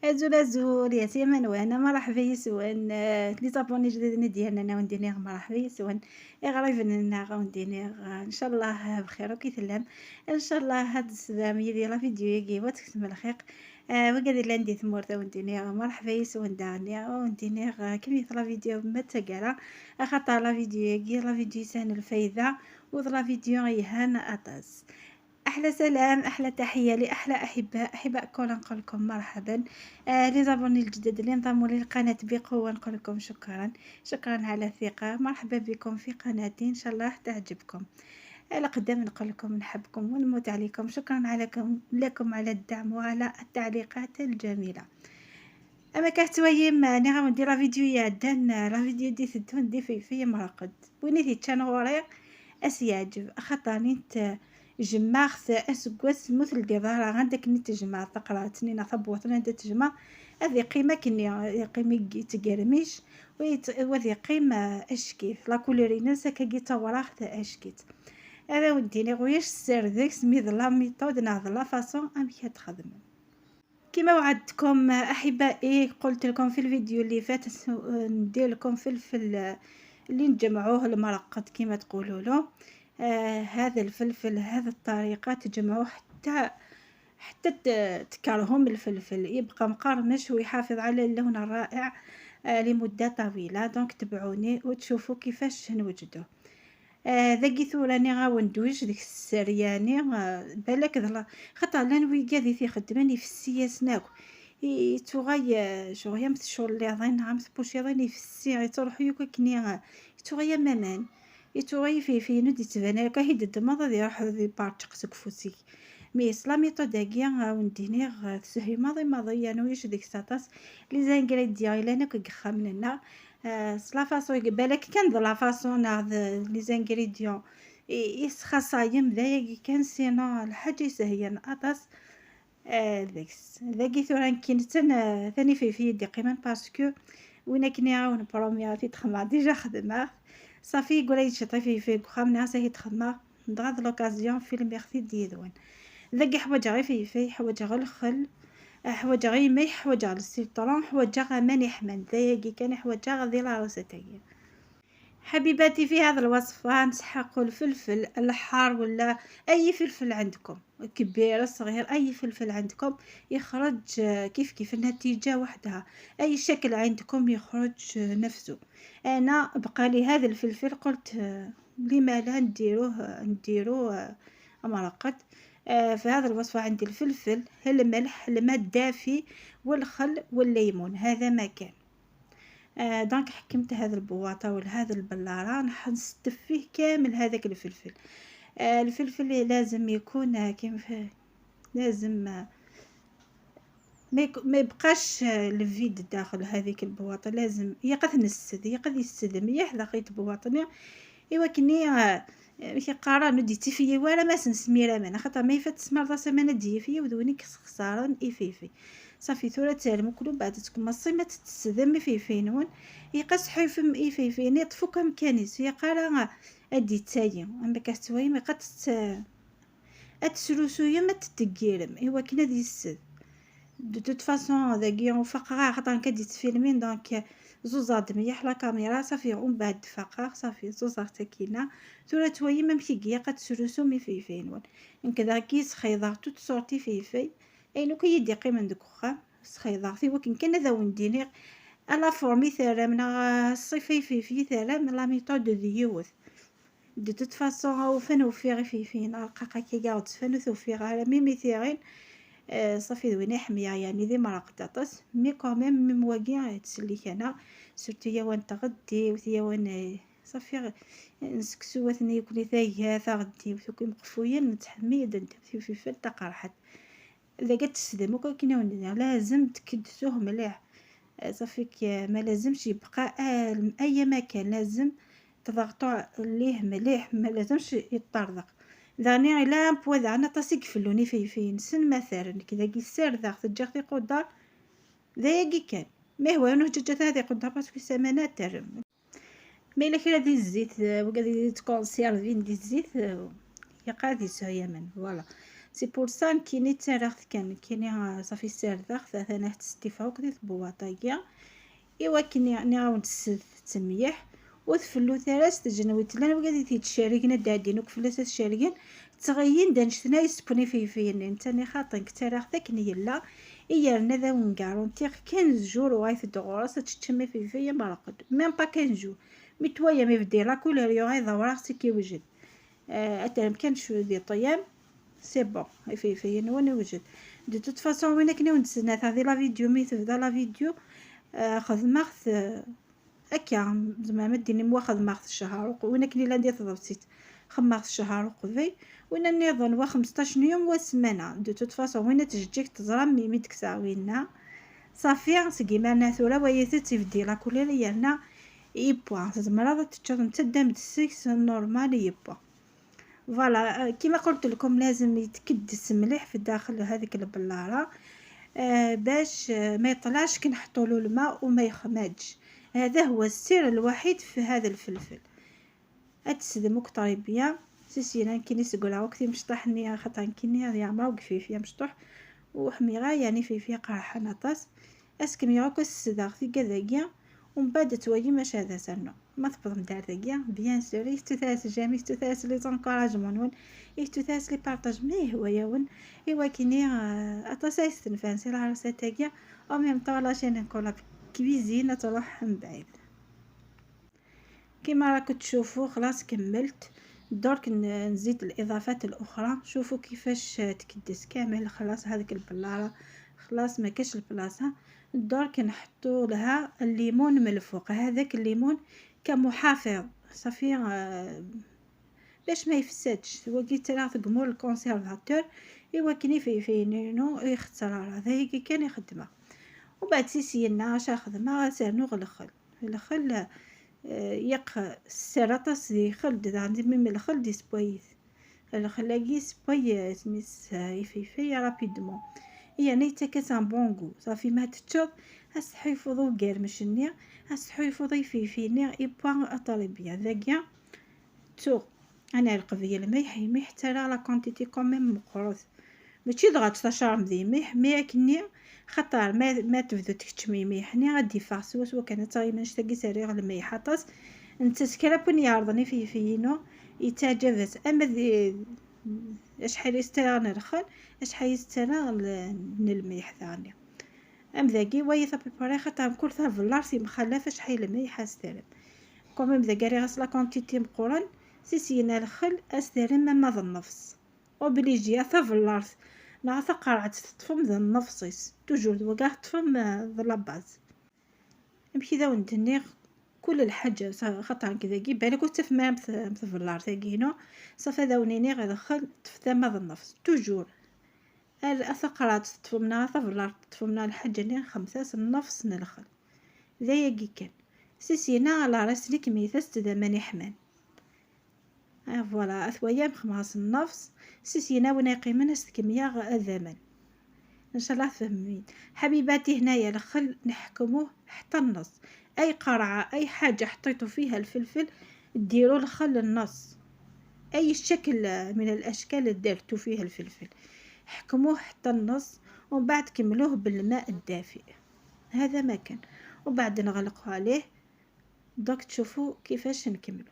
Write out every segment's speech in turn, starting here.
أزول أزول يا سيما وانا مرحبا يسوان لي زابوني جديدين ديالنا انا وندينيغ مرحبا يسوان غريفنا غوندينيغ ان شاء الله بخير وكيثلام ان شاء الله هاد السلام يدي لا فيديو يجي وتكتم الخير وقادر لاندي ثمورتا وندينيغ مرحبا يسوان دانيا وندينيغ كمية لا فيديو ما تقرا خاطر لا فيديو يجي لا فيديو سهل الفايدة ولا فيديو يهان أطاس. احلى سلام احلى تحيه لاحلى احباء كل نقول لكم مرحبا. لي زابوني الجدد اللي انضموا للقناه بقوه نقول لكم شكرا على الثقه، مرحبا بكم في قناتي ان شاء الله تعجبكم. على قدام نقول لكم نحبكم ونموت عليكم، شكرا لكم على الدعم وعلى التعليقات الجميله. اما كحتويم ماني غندير لا فيديو يعدان لا فيديو دي ثدون دي في مراقد بنيتي تشان غوري اسيعجب خاطرني نت جمعت اسكواس مثل القضاء عندك ني تجمع ثقراتني نثبوت انت تجمع هذه قيمه كني قيمه تقرميش وهذه قيمه اشكيف لا كولورينس كي تصور اشكيت. هذا وديني غويش السر ذيك سميت لا ميثود ناض لا فاصون ام كتخدم. كما وعدتكم احبائي قلت لكم في الفيديو اللي فات ندير لكم فلفل اللي نجمعوه المرقد كما تقولوا له. هذا الفلفل هذا الطريقه تجمعوه حتى تكرههم الفلفل يبقى مقرمش ويحافظ على اللون الرائع لمده طويله. دونك تبعوني وتشوفوا كيفاش نوجدوه. ذاكيثو راني غاوندوج ديك السرياني بالك ظلا خاطر لانوي قاعد يخدمني في السياسه تغيا شغيا متشور اللي ضين عم تبوشي ضيني في السي تروح يوكا كني تغيا مامان يتغي في ندي تبانا كهيد الدماغ ذي راح ذي بارتق سكفوسي مي سلامي طداقيا غاونديني تسهي ماضي يعني ويش ديك ساطاس لي زانغريديان الا انا كخاملنا لا فاصون بالك كان لا فاصون لي زانغريديون يسخصايم ذايا كان سينا الحاجه سهيا اطاس. ذاكي ثورا كنت ثاني في يدي قيما باسكو وين كني عاون برومياتي تخمع ديجا خدمه صافي قولي شطي في خامنا ساهي تخمع دغاد لوكازيون في الميرسي ديدوان ذاك حوايج غير في حوايج غير الخل حوايج غير مي حوايج غير السيترون حوايج غير ماني حمل ذاك كان حوايج غير ذي لاروستاي. حبيباتي في هذا الوصفة نسحقوا الفلفل الحار ولا أي فلفل عندكم كبير صغير أي فلفل عندكم يخرج كيف النتيجة وحدها أي شكل عندكم يخرج نفسه. أنا بقى لي هذا الفلفل قلت لما لا نديروه مرقد. في هذا الوصفة عندي الفلفل الملح الماء الدافي والخل والليمون هذا ما كان. دونك حكمت هذا البواطه وهذا البلاره نستف فيه كامل هذاك الفلفل. الفلفل لازم يكون كيف لازم ما يبقاش الفيد داخل هذيك البواطه لازم يقد يسد مليح داخل بواطني ايوا كني كي قارا ندي تفيه ولا ما سنسميره من خاطر ما يفات تسمر راسا ما ندي فيه ودوني خسارن ايفيفي صافي ثورة تالم كلهم بعد تكون الصيمة تتسدم فينون يقص حيفم ايفيفين يطفو كم كانيس يقارا ادي تايم اما كاستوي ما قد اتسلوسو ما تتقيرم ايوا كنا دي السد دو توت فاصون ذاكيا وفقرا خاطر كدي تفيلمين دونك زوزاد مليح لا كاميرا صافي ومن بعد فقر صافي زوزار تاكينا ثورة توي ميم كي قد تسلوسو مي فيفين كذا كيس خيضار توت سورتي فيفي اينو كي يدي قيمه ديك وخا سخيضار في وكن كان ذا وندينير الا فورمي ثرامنا الصيفي في ثرام لا ميثود ديوث دو توت فاصون او فانو في فين القاقا كي قاعد فانو ثوفيغ على ميمي ثيرين. صافي ذوينا حميه يعني ذي مرق طاطس مي كوميم ميم واكي تسليك انا سورتو يا وان تغدي وثيا وان صافي نسكسو وثني يكوني ثايا غدي وثوكي مقفويه نتحمي دنت في فلتا قرحت اذا قد تسدم وكاين وندير لازم تكدسوه مليح صافيك ما لازمش يبقى اي مكان لازم تضغطوا عليه مليح ما لازمش يطرطق داني الا بوذا انا طاسيك فلوني فين سن مثلا كذا كيسير ذا تجي قدر ذاكي كان ما هو انه جات هذه قدر باسكو سمانات ترم ما الا كلا دي الزيت وقاعد تكونسيرفين دي الزيت يا قاعد يسوي من فوالا سي بور سا كيني تاراخت كان كيني صافي سارداخ انا تستيفاوك دي بواطايا ايوا كني نعاود تميح وتفلو ثلاث تجنويت لنا وقاعد تشاركنا دادين وكفلاس تشاركين تغيين دانشتنا يسبوني في نتاني خاطن كتاراخ ذاك نيلا ايرنا ذا ونقارون تيغ 15 جور وايف دغورس تشمي في مرقد ميم با 15 جور متويا مي بدي لا كولور يوغي ضوراغ سي كيوجد اترم كان شو دي طيام سي بون في نوان يوجد دو توت فاصون وين كنا ونتسنى هذه لا فيديو مي تبدا لا فيديو خدمت هكا زعما مديني مواخذ ماخذ الشهر وين كني لا ندير تضبطيت خماخذ الشهر وقفي وين نظن وا 15 يوم وسمانه دو توت فاصون وين تجيك تزرى ميمي تكساوينا صافي سكيما ثورا ويتي في لا كولير يالنا يبوا زعما تشوف تدام السكس نورمال يبوا فوالا كيما قلت لكم لازم يتكدس مليح في داخل هذيك البلاره باش ما يطلعش كنحطوا له الماء وما يخمدش. هذا هو السر الوحيد في هذا الفلفل. اتسدموك طريبيا سيسينا كيني سقولها وقتي مشطحني خاطر كيني هذه عمرها وقفيفيا مشطوح وحميره يعني فيفيا قرحه نطاس اسكم ياكو السداغ في كذاكيا ومن بعد توي ماش هذا سنو ما تبض ندار ذاكيا بيان سور يفتوثاس جامي يفتوثاس لي زونكوراجمون ون يفتوثاس لي بارطاج مليح هوايا ون ايوا كيني اطاسايس تنفانسي لا راساتاكيا او ميم طولا شي نقول كويزينه تروح من بعيد. كما راكم تشوفوا خلاص كملت درك نزيد الاضافات الاخرى. شوفوا كيفاش تكدس كامل خلاص هذيك البلاره خلاص ما كاش البلاصه. درك نحطوا لها الليمون من الفوق هذاك الليمون كمحافظ صافي باش ما يفسدش وقيت راه تقمور الكونسيرفاتور ايوا كني في نينو يختار هذا كان يخدمها وبعد سيسينا اش خدمه سانو الخل يق السرطس دي خلد عندي من الخل دي سبويس الخلاقي سبوي سميس يفيفي رابيدمون يعني تكاس ان بونغو صافي ما تتشوف هسحيفوضو غير مشني هسحيفوضي فيني يبان اطالبيا ذاكيا تو انا القضيه الميح حتى لا كونتيتي كوميم مقروث ماشي ضغط تشارم ذي ميح كني خطر ما تبدو تكتشمي ميحني غادي فاسوس وكان تاي من شتاقي سريع الميح حطس انت سكرابون يعرضني فينو يتعجبت اما ذي شحال يستاهل الخل شحال يستاهل من الميح ثاني ام ذاكي وي صافي بري خاطر كل ثا فلارسي مخلفه شحال الميح استلم كوميم ذا كاري غاس لا كونتيتي مقورن سيسينا الخل استلم ما ذا النفس وبليجي ثا فلارس نعطى قرعت تطفم ذا النفسيس توجور وقع تطفم ذا لاباز نمشي ذا وندني كل الحاجه خاطر كذا كي بالك وتف ما مثفلار ثاقينو صافي ذا ونيني غادخل تفثم ذا النفس توجور الاثقرات تطفمنا ثفلار تطفمنا الحاجه اللي خمسه النفس نلخل ذا يقي كان سيسينا على راسلي كميثست ذا ماني حمان فوالا اثويا بخماس النفس سيسينا وناقي من استكميا الزمن ان شاء الله فهمين حبيباتي. هنايا الخل نحكموه حتى النص اي قرعه اي حاجه حطيتو فيها الفلفل ديروا الخل النص اي شكل من الاشكال اللي دارتو فيها الفلفل حكموه حتى النص ومن بعد كملوه بالماء الدافئ هذا ما كان وبعد نغلقوا عليه دوك تشوفوا كيفاش نكملوا.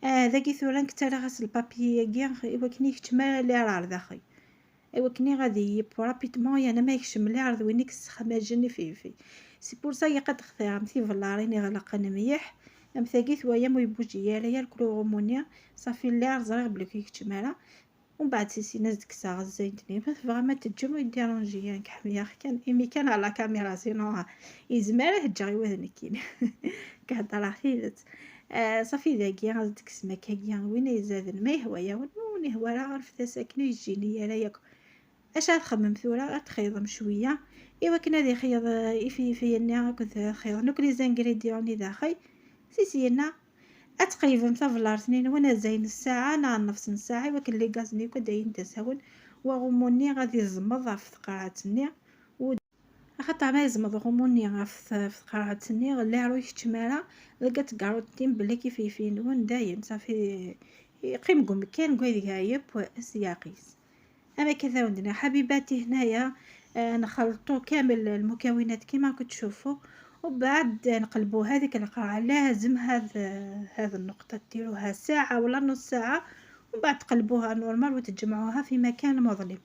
ذاكي ثوران كتر غسل البابي كاع ايوا كني كتما لي راه داخل ايوا كني غادي يبو رابيدمون يعني ما يكشم لي عرض وينك السخماجني في سي بور سا يقد خثير امثي فلاريني غلق مليح ام ثاقيت ويا مو يبوجي يا الكل غمونيا صافي لي عرض راه بلو كي كتمالا ومن بعد سيسي نزدك كسا زيدني فريمون تجمو يديرونجي يعني كحميا كان ايمي كان على كاميرا سينو يزمر هجري وذني كين كهضر خيلت صافي ذاكيا غاديك سماكاكيا وين يزادن ما يهوايا وني هو راه عرف ساكنو يجيني يا ياك اش غنخمم ثورا غتخيضم شويه ايوا كنا دي خيض في النهار كنت خيض نوك لي زانغريديون داخل سيسينا اتقريبا تفلار سنين وانا زين الساعه نا نفس الساعه وكل لي غازني كداين تساون وغموني غادي يزمض في قرعتني خاطر ما يزمض غموني في قرعتني لا روح تمارا لقات كاروتين بلي كيفين وين داين صافي يقيم مكان قايد غايب واسياقيس اما كذا ودنا حبيباتي هنايا نخلطو كامل المكونات كيما راكم تشوفوا، وبعد نقلبوا هذيك القرعه. لازم هذا النقطه ديروها ساعه ولا نص ساعه، ومن بعد تقلبوها نورمال وتجمعوها في مكان مظلم.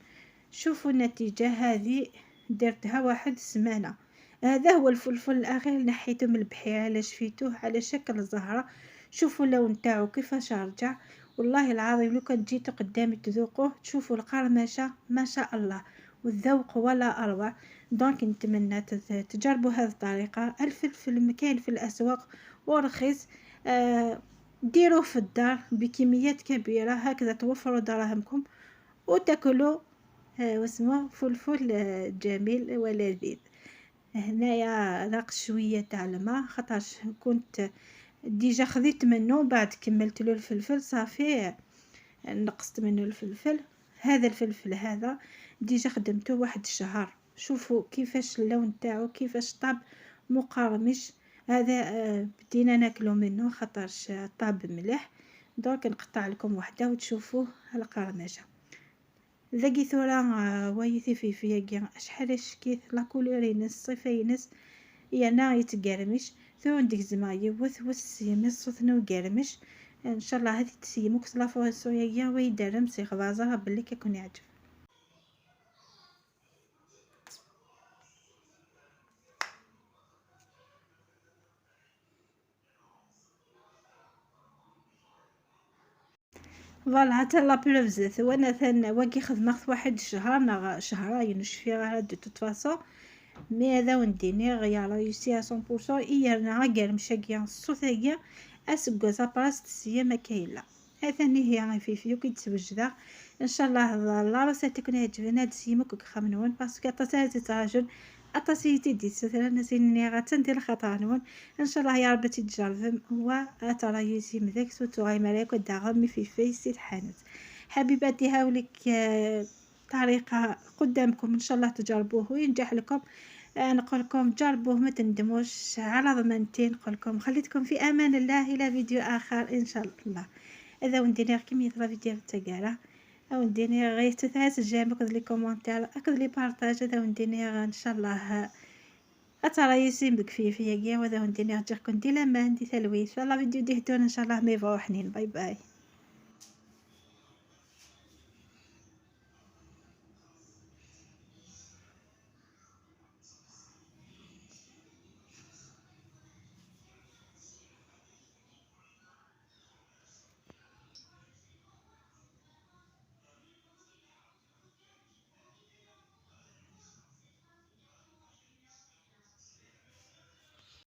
شوفوا النتيجه هذه، درتها واحد سمانه. هذا هو الفلفل الاخير، نحيته من البحيره على شفيتوه على شكل زهره. شوفوا اللون تاعو كيفاش رجع. والله العظيم لو كان جيتو قدامي تذوقوه تشوفوا القرمشه ما شاء الله، والذوق ولا اروع. دونك نتمنى تجربوا هذه الطريقه. الفلفل كاين في الاسواق ورخيص. ديروه في الدار بكميات كبيره، هكذا توفروا دراهمكم وتاكلوا واسمه فلفل جميل ولذيذ. هنايا ناقص شويه تاع الماء، خاطرش كنت ديجا خذيت منه بعد كملت له الفلفل صافي، نقصت منه الفلفل. هذا الفلفل هذا ديجا خدمته واحد الشهر. شوفوا كيفاش اللون تاعو كيفاش طاب مقرمش. هذا بدينا ناكلو منه خاطرش طاب مليح. دونك نقطع لكم وحده وتشوفوا القرمشه. لقيتو راه وايثي في كاع شحال شكيت لا كولور ينس صفه ينس يانا يتقرمش. ثو نديك زما يوث يمس ثنو قرمش. ان شاء الله هذه تسيموك صلافو سويا ويدرم سي خبازها باللي كيكون يعجب. فوالا حتى لا بلوفزت وانا ثان واقي خدمت واحد الشهر شهرين نشفي غير دو توت فاصون. مي هذا ونديني غيا ريوسي 100% ايرنا قرمشه كيا الصوتاكيا اسكوزا باست سيا ما كاين لا. هذاني هي في فيو كي تسوجدا. ان شاء الله لا راه تكون عجبنا هاد سيمك خمنون باسكو عطاتها تراجل عطاتي دي سترا نسيني غاتندير خطا نون. ان شاء الله يا ربي تجرب هو ترى يسيم ذاك سوتو غاي ملاك داغمي في سيت حانوت. حبيباتي هاوليك طريقه قدامكم ان شاء الله تجربوه وينجح لكم. نقول لكم جربوه ما تندموش على ضمانتي. نقول لكم خليتكم في امان الله الى فيديو اخر ان شاء الله. اذا وندير كمية فيديو تاعنا او ندير غير تثاس جامك لي كومونتير اكد لي بارطاج. اذا وندير ان شاء الله اترى يسيم بكفيفيه كيا. وذا وندير جاكم دي لما عندي تلويث. ان شاء الله فيديو ديهتون ان شاء الله ما يفوحنين. باي باي.